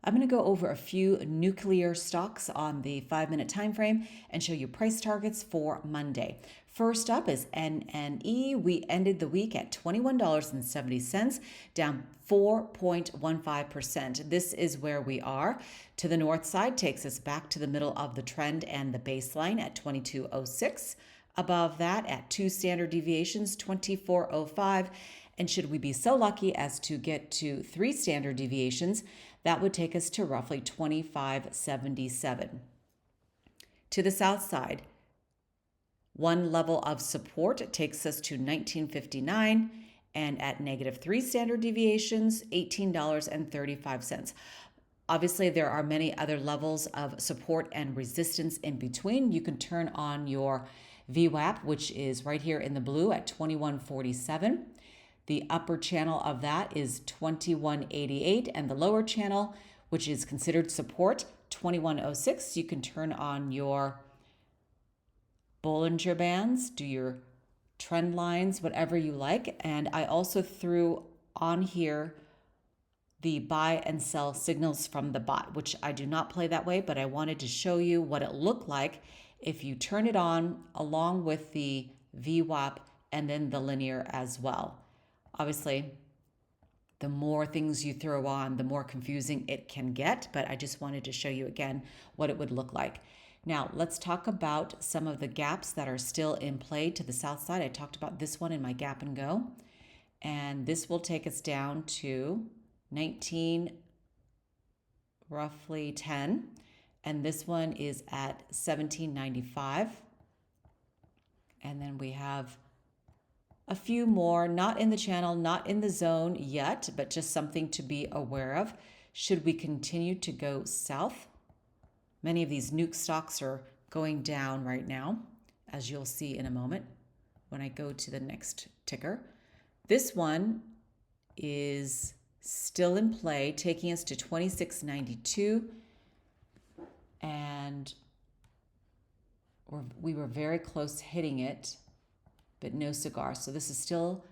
I'm going to go over a few nuclear stocks on the 5-minute time frame and show you price targets for Monday. First up is NNE. We ended the week at $21.70, down 4.15%. This is where we are. To the north side takes us back to the middle of the trend and the baseline at 2206. Above that at 2 standard deviations, 2405. And should we be so lucky as to get to 3 standard deviations, that would take us to roughly 2577. To the south side, one level of support takes us to 1959, and at -3 standard deviations, $18.35. Obviously, there are many other levels of support and resistance in between. You can turn on your VWAP, which is right here in the blue at 2147. The upper channel of that is 2188, and the lower channel, which is considered support, 2106. You can turn on your Bollinger Bands, do your trend lines, whatever you like. And I also threw on here the buy and sell signals from the bot, which I do not play that way, but I wanted to show you what it looked like if you turn it on along with the VWAP and then the linear as well. Obviously, the more things you throw on, the more confusing it can get, but I just wanted to show you again what it would look like. Now, let's talk about some of the gaps that are still in play to the south side. I talked about this one in my gap and go, and this will take us down to 19, roughly 10, and this one is at 1795. And then we have a few more, not in the channel, not in the zone yet, but just something to be aware of. Should we continue to go south? Many of these nuke stocks are going down right now, as you'll see in a moment when I go to the next ticker. This one is still in play, taking us to 2692, and we were very close hitting it, but no cigar. So this is still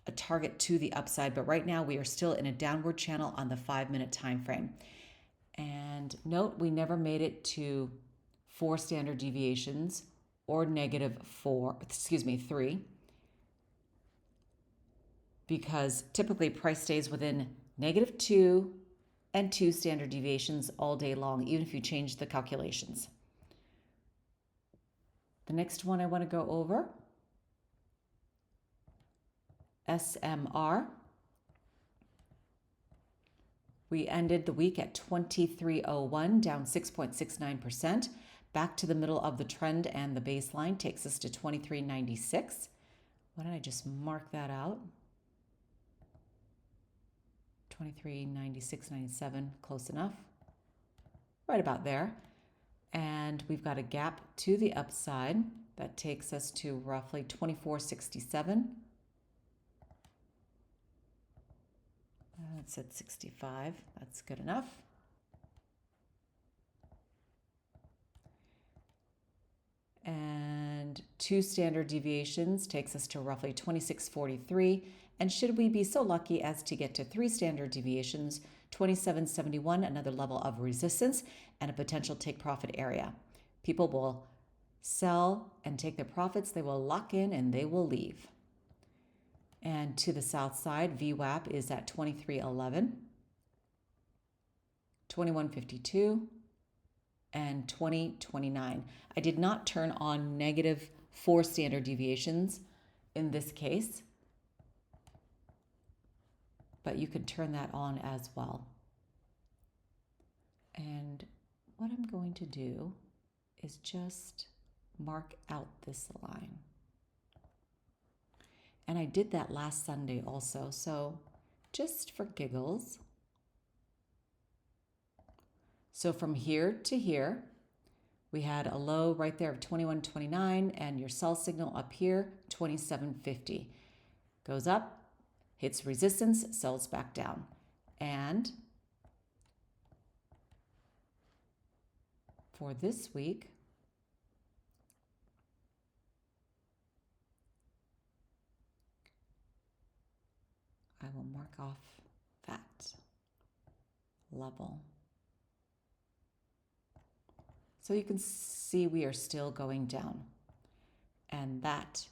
a target to the upside, but right now we are still in a downward channel on the 5-minute time frame. And note, we never made it to 4 standard deviations or -3, because typically price stays within -2 and 2 standard deviations all day long, even if you change the calculations. The next one I want to go over, SMR. We ended the week at 2301, down 6.69%. Back to the middle of the trend, and the baseline takes us to 2396. Why don't I just mark that out? 2396.97, close enough. Right about there. And we've got a gap to the upside that takes us to roughly 2467. It's at 65. That's good enough. And 2 standard deviations takes us to roughly 2643. And should we be so lucky as to get to 3 standard deviations, 2771, another level of resistance and a potential take profit area. People will sell and take their profits. They will lock in and they will leave. And to the south side, VWAP is at 2311, 2152, and 2029. I did not turn on -4 standard deviations in this case, but you could turn that on as well. And what I'm going to do is just mark out this line. And I did that last Sunday also, so just for giggles. So from here to here, we had a low right there of 2129, and your sell signal up here, 2750. Goes up, hits resistance, sells back down. And for this week, I will mark off that. level. So you can see we are still going down, and that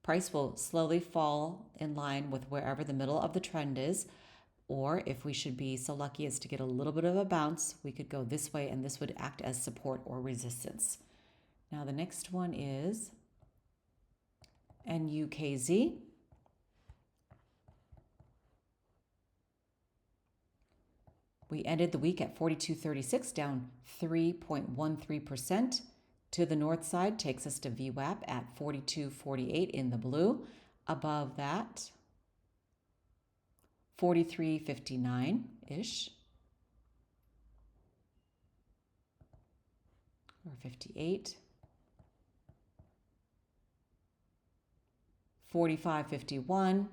price will slowly fall in line with wherever the middle of the trend is, or if we should be so lucky as to get a little bit of a bounce, we could go this way and this would act as support or resistance. Now the next one is NUKZ. We ended the week at 42.36, down 3.13%. To the north side takes us to VWAP at 42.48 in the blue. Above that, 43.59-ish. Or 58. 45.51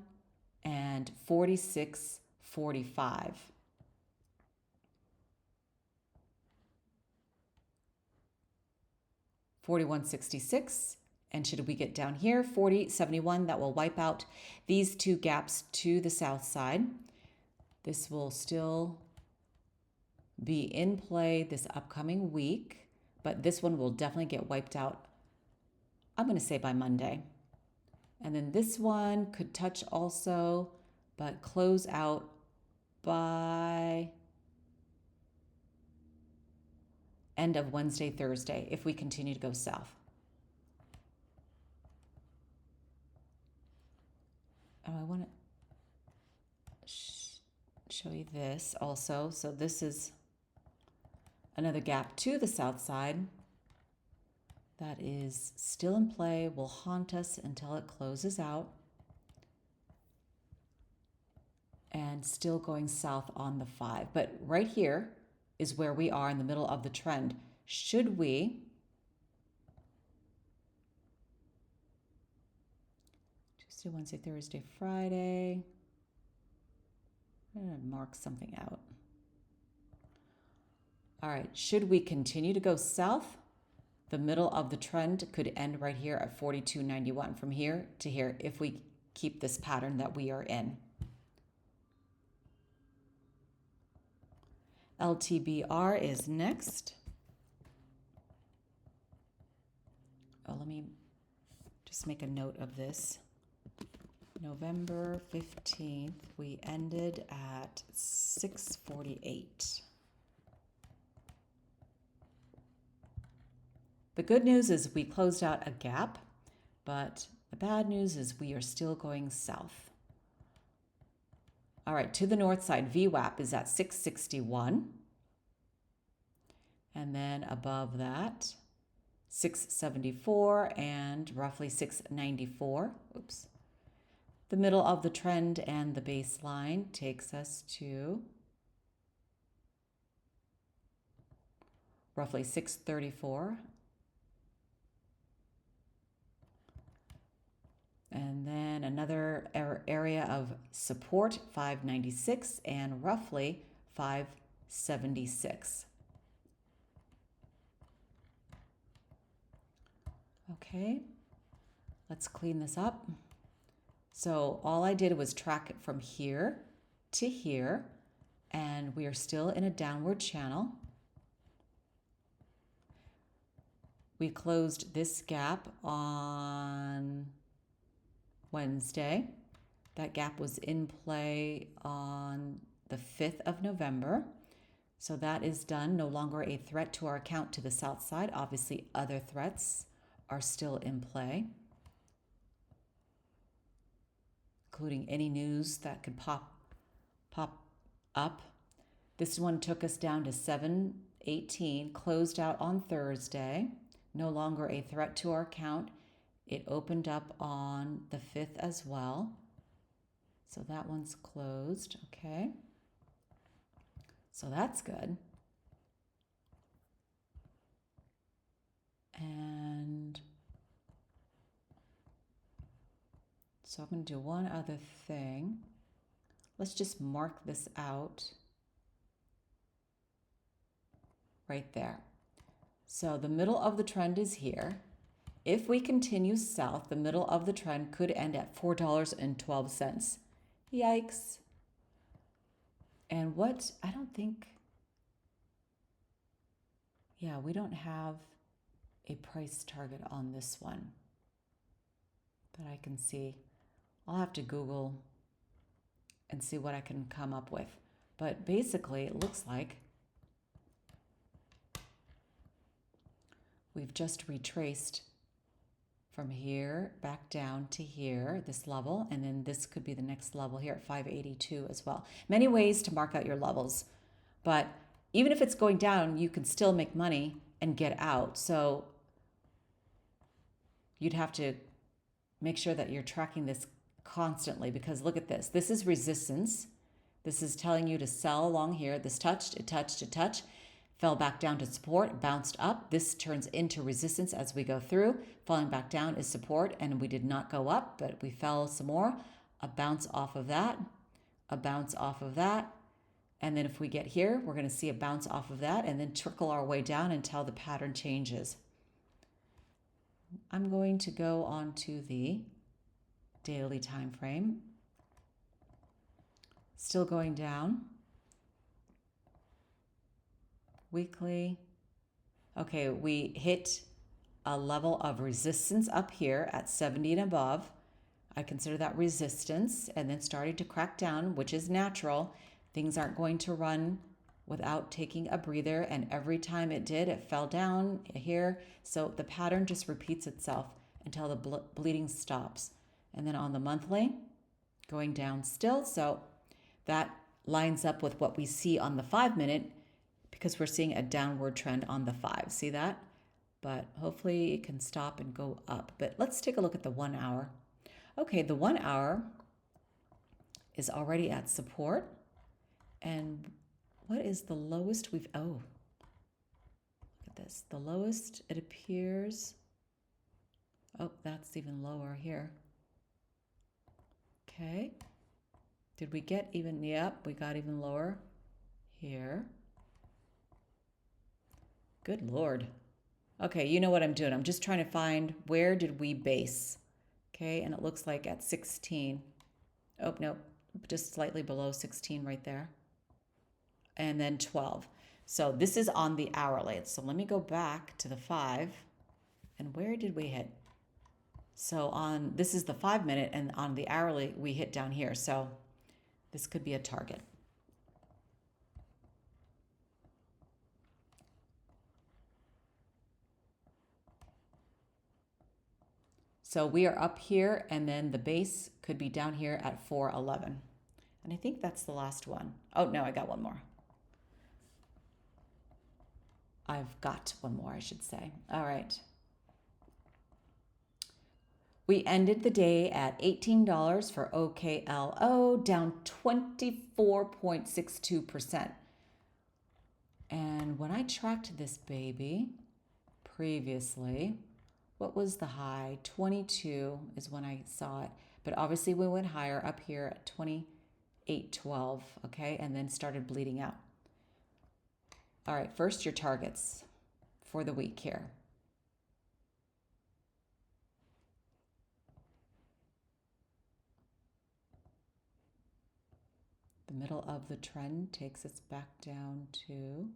and 46.45. 41.66, and should we get down here, 40.71, that will wipe out these two gaps to the south side. This will still be in play this upcoming week, but this one will definitely get wiped out, I'm going to say by Monday. And then this one could touch also, but close out by end of Wednesday, Thursday, if we continue to go south. Oh, I want to show you this also. So this is another gap to the south side that is still in play, will haunt us until it closes out, and still going south on the 5. But right here is where we are in the middle of the trend. Should we Tuesday, Wednesday, Thursday, Friday, I'm going to mark something out. All right, should we continue to go south, the middle of the trend could end right here at 42.91 from here to here if we keep this pattern that we are in. LTBR is next. Oh, let me just make a note of this. November 15th, we ended at 648. The good news is we closed out a gap, but the bad news is we are still going south. All right, to the north side, VWAP is at 661. And then above that, 674 and roughly 694. Oops. The middle of the trend and the baseline takes us to roughly 634. And then another area of support, 596 and roughly 576. Okay, let's clean this up. So all I did was track it from here to here, and we are still in a downward channel. We closed this gap on Wednesday. That gap was in play on the 5th of November. So that is done, no longer a threat to our account to the south side. Obviously, other threats are still in play, including any news that could pop up. This one took us down to 718, closed out on Thursday, no longer a threat to our account. It opened up on the 5th as well. So that one's closed, okay. So that's good. And so I'm going to do one other thing. Let's just mark this out right there. So the middle of the trend is here. If we continue south, the middle of the trend could end at $4.12. Yikes. And what, I don't think, yeah, we don't have a price target on this one that I can see. I'll have to Google and see what I can come up with. But basically, it looks like we've just retraced from here back down to here, this level, and then this could be the next level here at 582 as well. Many ways to mark out your levels, but even if it's going down, you can still make money and get out. So you'd have to make sure that you're tracking this constantly, because look at this. This is resistance. This is telling you to sell along here. This touched, it touched, it touched, fell back down to support, bounced up. This turns into resistance as we go through. Falling back down is support, and we did not go up, but we fell some more. A bounce off of that, a bounce off of that. And then if we get here, we're going to see a bounce off of that and then trickle our way down until the pattern changes. I'm going to go on to the daily time frame. Still going down. Weekly. Okay, we hit a level of resistance up here at 70 and above. I consider that resistance, and then started to crack down, which is natural. Things aren't going to run without taking a breather, and every time it did, it fell down here. So the pattern just repeats itself until the bleeding stops. And then on the monthly, going down still. So that lines up with what we see on the 5-minute, because we're seeing a downward trend on the 5. See that? But hopefully it can stop and go up. But let's take a look at the 1 hour. Okay, the 1 hour is already at support. And what is the lowest we've, oh, look at this. The lowest, it appears, oh, that's even lower here. Okay. Did we get even, yep, we got even lower here. Good Lord. Okay, you know what I'm doing. I'm just trying to find where did we base. Okay, and it looks like at 16. Oh, no, just slightly below 16 right there. And then 12. So this is on the hourly. So let me go back to the 5. And where did we hit? So on, this is the 5-minute, and on the hourly, we hit down here. So this could be a target. So we are up here, and then the base could be down here at 411. And I think that's the last one. Oh, no, I got one more. I've got one more, I should say. All right. We ended the day at $18 for OKLO, down 24.62%. And when I tracked this baby previously, what was the high? 22 is when I saw it. But obviously we went higher up here at 28.12, okay? And then started bleeding out. All right, first your targets for the week here. The middle of the trend takes us back down to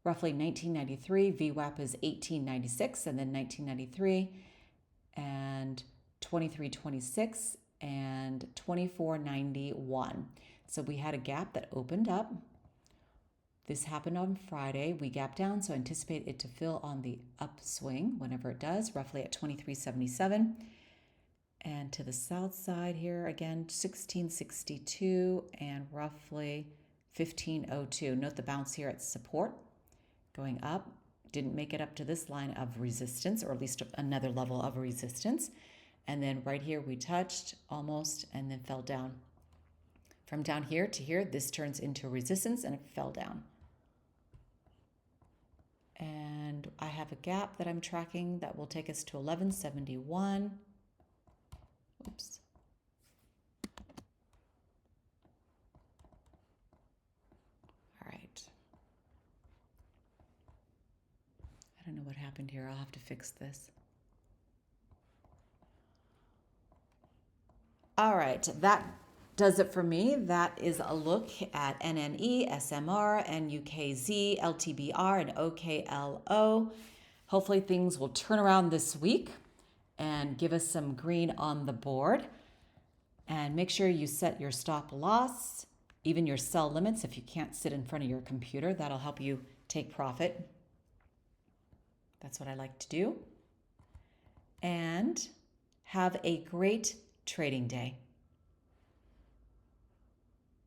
roughly 1993. VWAP is 1896, and then 1993, and 2326, and 2491. So we had a gap that opened up. This happened on Friday. We gapped down, so anticipate it to fill on the upswing whenever it does, roughly at 2377. And to the south side here, again, 1662 and roughly 1502. Note the bounce here at support, going up. Didn't make it up to this line of resistance, or at least another level of resistance. And then right here we touched almost and then fell down. From down here to here, this turns into resistance and it fell down. And I have a gap that I'm tracking that will take us to 1171. Oops. All right. I don't know what happened here. I'll have to fix this. All right, that does it for me. That is a look at NNE, SMR, NUKZ, LTBR, and OKLO. Hopefully things will turn around this week and give us some green on the board. And make sure you set your stop loss, even your sell limits if you can't sit in front of your computer. That'll help you take profit. That's what I like to do. And have a great trading day.